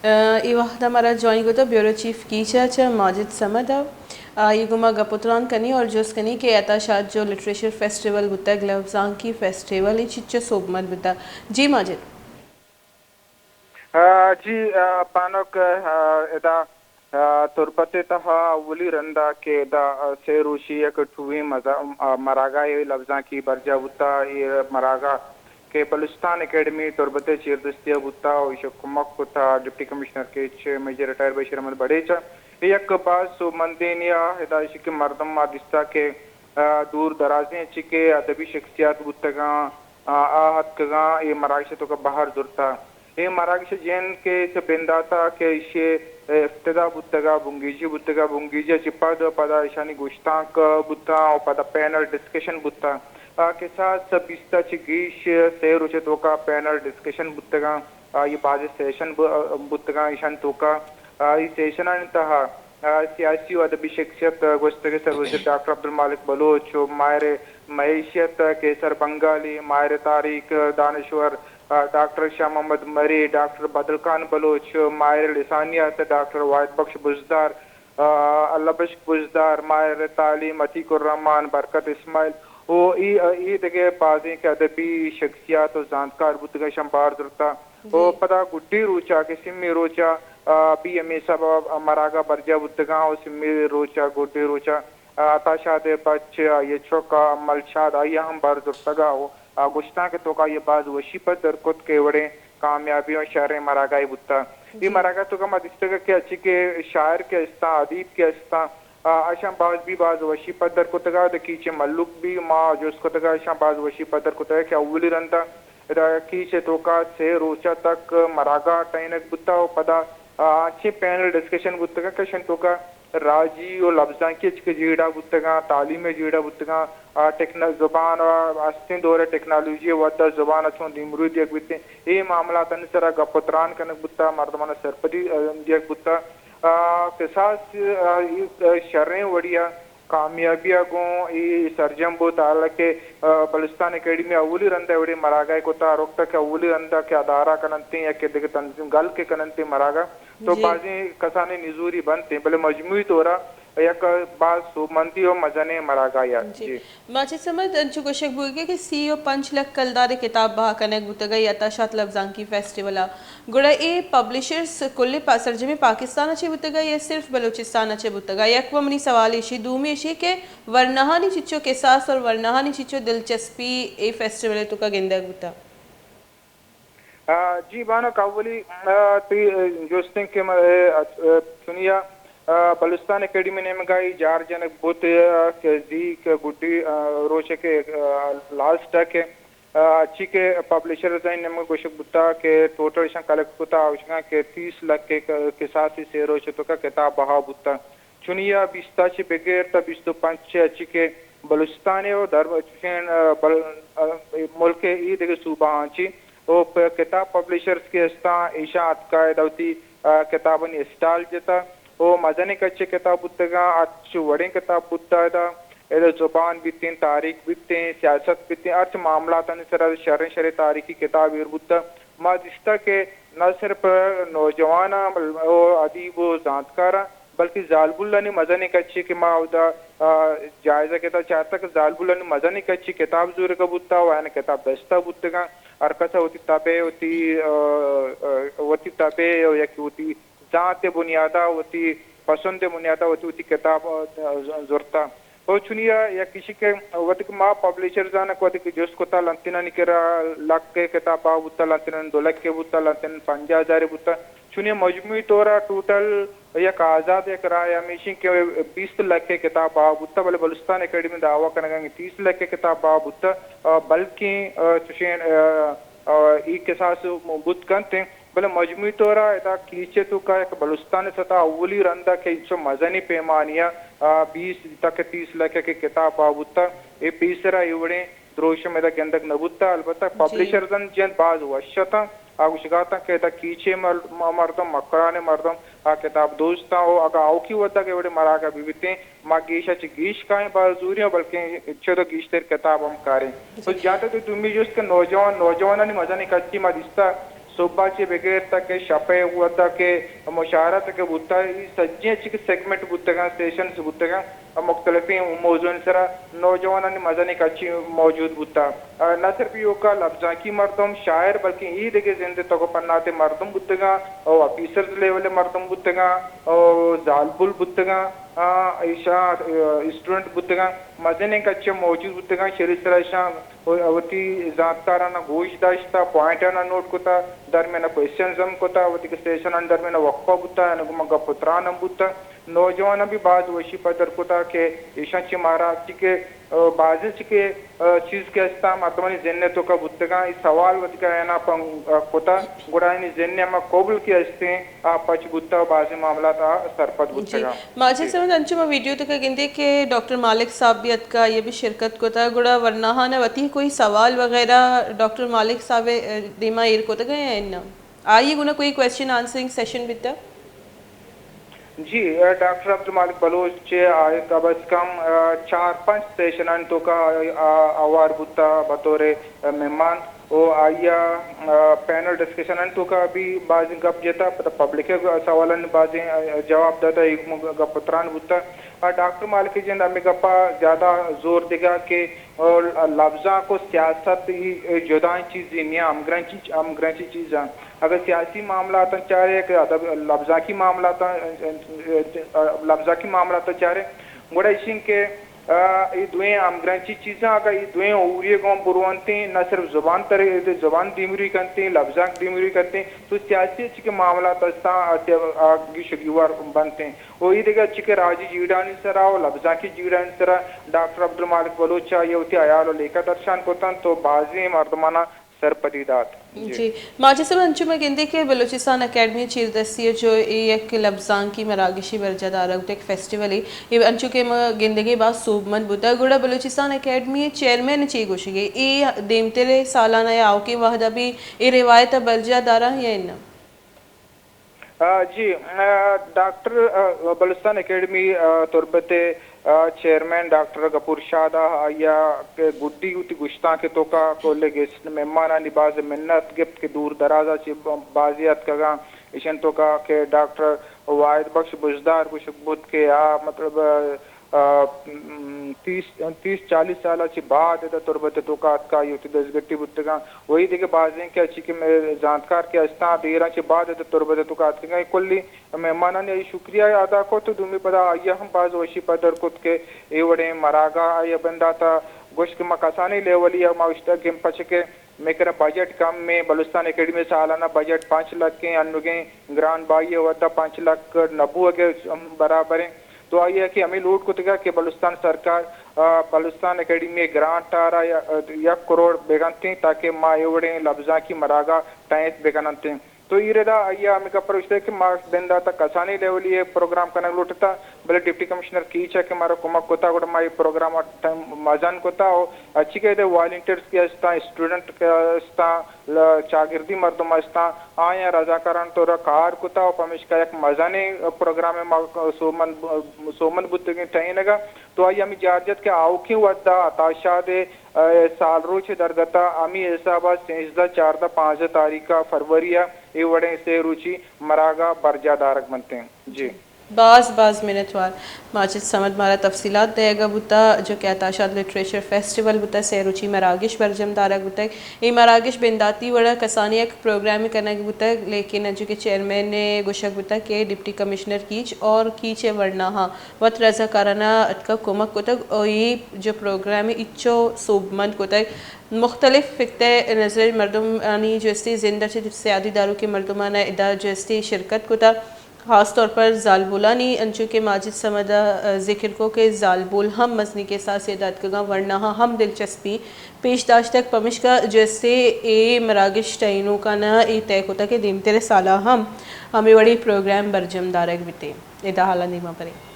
ای وقت ہمارا جوائن ہوتا bureau chief catcher Majid Samad یہ گما گپتران کنی اور جوس کنی کہ ایتا شاد جو لٹریچر فیسٹیول بتا گلوزان کی فیسٹیول چچ صوبمت بتا جی ماجد جی پانوک ادا تربت تہا ولی رندا کے دا سیروشی ایک ٹھوئی مراگا یہ لفظاں کی برجا بتا یہ مراگا کہ بلوچستان اکیڈمی تربت چیردستیا بتا کمک بتا ڈپٹی کمشنر کے میجر ریٹائر بشیر احمد بڑیچا یک بعض سو مندینیا ہدایشی کے مردم مادستا کے دور درازیں چکے ادبی شخصیات بتگاں آہت کگاں یہ مراکشتوں کا باہر ضرورتا یہ مراکش جین کے بنداتا کہ اسے افتدا بتگا بنگیجی بتگا بنگیجی چپا دو پدا اشانی گوشتاں کا بتا اور پدا پینل ڈسکشن بتا کے ساتھ بیستا چگیش سیر اچھے تو کا پینل ڈسکشن بتگا یہ بعض سیشن بتگا ایشان تو کا یہ سیشن انتہا سیاسی و ادبی شخصیت گوشتگی سروجت ڈاکٹر عبدالمالک بلوچ ماہر معیشت کیسر بنگالی ماہر تاریخ دانشور ڈاکٹر شاہ محمد مری ڈاکٹر بدر خان بلوچ ماہر لسانیات ڈاکٹر واحد بخش بزدار اللہ بشک بزدار ماہر تعلیم عتیق الرحمان برکت اسماعیل وہ ای دیگه بازی که ادبی شخصیات و زانتکار بودگا شنبار درتا و پدا گڈی روچا که سمی روچا بی امی سب مراغا برجا بودگا و سمی روچا گڈی روچا تاشاد بچ یہ چوکا ملشاد آئی ہم بار درتگا و گشتان کے توکا یہ باز وشیپت در کت کے وڑے کامیابیوں شہر مراغائی بودتا یہ مراغا تو کا مدستگا کہ اچھی کے شاعر کے استا عدیب کے استا اشان باز بھی باز وشی پدر کو تگا کیچے ملک بھی ماں جو اس کو تگا اشان باز وشی پدر کو تگا کہ اولی رندا کیچے توکا سے روچا تک مراغا ٹائنک بتا و پدا اچھی پینل ڈسکشن بتا کہ شن توکا راجی و لفظاں کی اچھ کے جیڑا بتا تعلیم جیڑا بتا زبان استین دور ٹیکنالوجی ودا زبان اچھون دیمرود یک بتے یہ معاملات انسرا گپتران کنک بتا مردمان سرپدی یک بتا قصاص شریں وڑیا کامیابیاں گوں ای سرجم بو تعالی کے بلوچستان اکیڈمی اولی رندہ وڑی مراگا کو تا روکتا کہ اولی رندہ کے ادارہ کننتے یا کہ دیکھ تنظیم گل کے کننتے مراگا تو بعضی کسانے نزوری بنتے بلے مجموعی طورا یک بعض سومندی و مزنے مراگا یا جی ماجد سمد انچو کو شک بوئی کہ سی او 5 لکھ کلدار کتاب بہا کنک بوتا گئی اتاشات لفظان کی فیسٹیولا گوڑا اے پبلشرز کل سرجمی پاکستان اچھے بوتا گئی یا صرف بلوچستان اچھے بوتا گئی یک وہ منی سوال ایشی دومی ایشی کہ ورنہانی چچو قصاص اور ورنہانی چچو دلچسپی اے فیسٹیولے تو کا گندہ بوتا جی بانا کاولی جوستن کے سنیا بلوچستان اکیڈمی نے مگائی جار جنک بوت زیک گڈی روچے کے لاسٹ کے اچھی کے پبلشر زین نے گوشک بتا کہ ٹوٹل شان کلیکٹ بتا اوشکا کہ 30 لاکھ کے قصاصی سے روچے تو کا کتاب بہا بتا چنیا 20 چھ بغیر تا 25 اچھی کے بلوچستان و در ملک ای دیگه صوبہ ہانچی او کتاب پبلشرز کے استا اشاعت کا دوتی کتابن اسٹال جتا او مزنی کچے کتاب بتگا اچھو وڑیں کتاب بتا دا ادھر زبان بیتیں تاریخ بیتیں سیاست بیتیں ارچ معاملات انسر شرع تاریخی کتاب اربتا ما دستا کہ نہ صرف نوجوان ادیب و زانتکارا بلکہ زالب اللہ نے مزنی کچے کہ ما دا جائزہ کتا چاہتا کہ زالب اللہ نے مزنی کچے کتاب زور کا بتا وائن کتاب دستا بتگا ارکسا ہوتی تابے ہوتی تابے یا کہ ہوتی ذات بنیادہ ہوتی پسند بنیادہ ہوتی کتاب زورتا او چنیا یا کسی کے وقت ما پبلشر زانا کو کہ جس کو تا لنتنا نکرا لاکھ کے کتاب بوتا لنتنا 2 لاکھ کے بوتا لنتنا 50,000 بوتا چنیا مجموعی طورا ٹوٹل یک آزاد یک رائے ہمیشہ کے 20 لاکھ کے کتاب بوتا بلے بلوچستان اکیڈمی دعویٰ کرنے گا 30 لاکھ کے کتاب بوتا بلکہ چشین ایک قصاص بوت کنتے بلے مجموعی طورا ادا کیچے تو کا ایک بلوچستان سطح اولی رندہ کے انچو مزنی پیمانیاں 20 تک 30 لاکھ کے کتاب بوتا یہ پیسرا ایوڑیں دروشم ادا گندک نبوتا البتہ پبلشرزن جن باز وشتا آگوشگاتا کہ ادا کیچے مردم مقران مردم کتاب دوستا ہو اگا آوکی ودا کہ وڑے مراغا بیویتیں ما گیشا چی گیش کائیں بازوریاں بلکہ اچھو تو گیش تیر کتاب ہم کاریں تو جاتا تو تمی جو اس کے نوجوانانی مزانی کچی ما دستا صبح چی بغیر تک شپے ہوتا کہ مشارت کے بوتا سجے چی سیگمنٹ بوتگا اسٹیشن سے بوتگا مختلف موضوع سرا نوجوانان مزنی کچی موجود بوتا نہ صرف یہ کا لفظاں کی مردم شاعر بلکہ یہ دیکھے زندے تک پناتے مردم بوتگا اور آفیسرز لیول مردم بوتگا اور زالبل بوتگا ایشا اسٹوڈنٹ بوتگا مزنی کچی موجود بوتگا شریف سرائشان وتی ذاتکارانہ گوش داشتا پوائنٹانا نوٹ کتا درمیان کوئسچنزم کتا وتی کے اسٹیشن درمیان وقفہ بوتا گا پترانم بوتا نوجوان بھی بعض وشی پدر کتا کہ ایشان چی مارا چکے بعضی چکے چیز کے استا مردمانی ذہن تو کا بوتگا اس سوال وتی کا اینا کتا گڑائنی ذہن ما قبول کیا استے پچ بوتا بعضی معاملات سرپت بوتگا ماجد سمجھ انچو میں ویڈیو تک گندے کہ ڈاکٹر مالک صاحب بھی اتکا یہ بھی شرکت کو تا گڑا ورنہ نہ وتی کوئی سوال وغیرہ ڈاکٹر مالک صاحب دیما ایر کو تا گئے ہیں انہا آئیے گونا کوئی کوئسچن آنسرنگ سیشن بیتا جی ڈاکٹر عبدالمالک بلوچ آئے کم از کم 4-5 سیشنان تو کا آوار بوتا بطور مہمان او آیا پینل ڈسکشن تو کا بھی بعض گپ جیتا پبلک سوالن بعض جواب دیتا ایک گپ پتران بوتا ڈاکٹر مالک جن ہمیں گپا زیادہ زور دے گا کہ لفظاں کو سیاست جدائیں چیزیں نہیں امگرانچی چیزاں اگر سیاسی معاملات چاہ رہے کہ لفظاں کی معاملات چاہ رہے گوڑا اشن کے یہ دوئیں امگرانچی چیزیں اگر یہ دوئیں اوریے گاؤں بروانتے ہیں نہ صرف زبان دیمری کرتے ہیں لفظاں دیمری کرتے ہیں تو سیاسی چکے معاملات آگی شگیوار بنتے ہیں وہ یہ دیکھا چکے راجی جیڑانی سرا اور لفظاں کی جیڑانی سرا ڈاکٹر عبدالمالک بلوچا یہ ہوتی آیال و لیکہ درشان کو تن تو بعضی مردمانہ سرپدیدات جی ماجد صاحب انچو میں گندے کہ بلوچستان اکیڈمی چیز دستی ہے جو ایک لفظان کی مراگشی برجہ دارہ ہوتا ایک فیسٹیول ہے یہ انچو کہ گندگی بعد صوبمند بوتا گوڑا بلوچستان اکیڈمی چیئرمین چی گوشے گے یہ دیمتر سالانہ یا آوکی وحدہ بھی یہ روایت برجہ دارہ یا انہا جی ڈاکٹر بلوچستان اکیڈمی تربت چیئرمین ڈاکٹر غفور شادہ یا گڈی ہوتی گشتاں کے تو کا کولے گیسٹ مہمانانی باز منت گفت کے دور درازہ چی بازیات کا اشن تو کا کہ ڈاکٹر واحد بخش بجدار کو شکبت کے مطلب 30-40 سالہ چی بعد دا تربت تو کا اتکا یوتی دزگٹی بودتگا وہی دیکھے بازیں کہ اچھی کہ میں زانتکار کے استان دیران چی بعد دا تربت تو کا اتکا کلی مہمانان یہ شکریہ ادا کو تو دومی پدا آیا ہم باز وشی پدر کت کے ایوڑے مراغا آیا بندہ تا گوشت کے مکاسانی لیولی یا ماوشتہ گم پچکے میں کرا بجٹ کم میں بلوچستان اکیڈمی سالانہ بجٹ 5 لاکھ کے انگیں گران بائی ہوتا 5 لاکھ نبو اگے برابر ہیں تو آئیے کہ ہمیں لوٹ کو تکا کہ بلوچستان سرکار بلوچستان اکیڈمی گرانٹ آ رہا 1 کروڑ بیگنتے تاکہ ما ایوڑے لفظاں کی مراغا ٹائنس بیگنتے تو یہ رہا آئیے ہمیں کا پروشتے کہ مارکس دندہ تا کسانی لیولی یہ پروگرام کرنے لوٹتا بلے ڈپٹی کمشنر کیچا کہ مارا کمک کوتا گوڑا مائی پروگرام مزان کوتا ہو اچھی کہتے والنٹیرز کی استا اسٹوڈنٹ کے استا چاگردی مردم استا آیا رضاکاران تو کار کوتا ہو پمیش کا ایک مزانی پروگرام سومن بودتگی ٹھائنگا تو آئی ہمیں جارجت کے آوکی ودا اتاشاد سال روچ درگتا امی حسابہ 13-14-15 تاریخ فروریہ یہ وڑیں سے روچی مراغا برجہ دارک بنتے ہیں جی بعض منٹ وار ماجد سمد مارا تفصیلات دے گا بوتا جو کہ اتاشاد لٹریچر فیسٹیول بوتا سیروچی مراگش برجم دارک بوتا یہ مراگش بنداتی وڑا کسانی ایک پروگرام کرنا بوتا لیکن جو کہ چیئرمین نے گوشک بوتا کہ ڈپٹی کمشنر کیچ اور کیچے ورنہ ہاں وط رضا کارانہ اتکا کمک کوتا اور یہ جو پروگرام ہے اچھو صوبمند کوتا مختلف فکتے نظر مردمانی جو استی زندہ سیادی داروں کے مردمانہ ادا جو استی شرکت کوتا خاص طور پر زالبولانی انچو کے ماجد سمدہ ذکر کو کہ زالبول ہم مزنی کے ساتھ سیدات کگا ورنہ ہم دلچسپی پیش داشت تک پمش کا جیسے اے مراگش ٹائنوں کا نا اے طے ہوتا کہ دیمتر سالہ ہمیں بڑی پروگرام برجم دارک بیتے ادا حالہ نیمہ پرے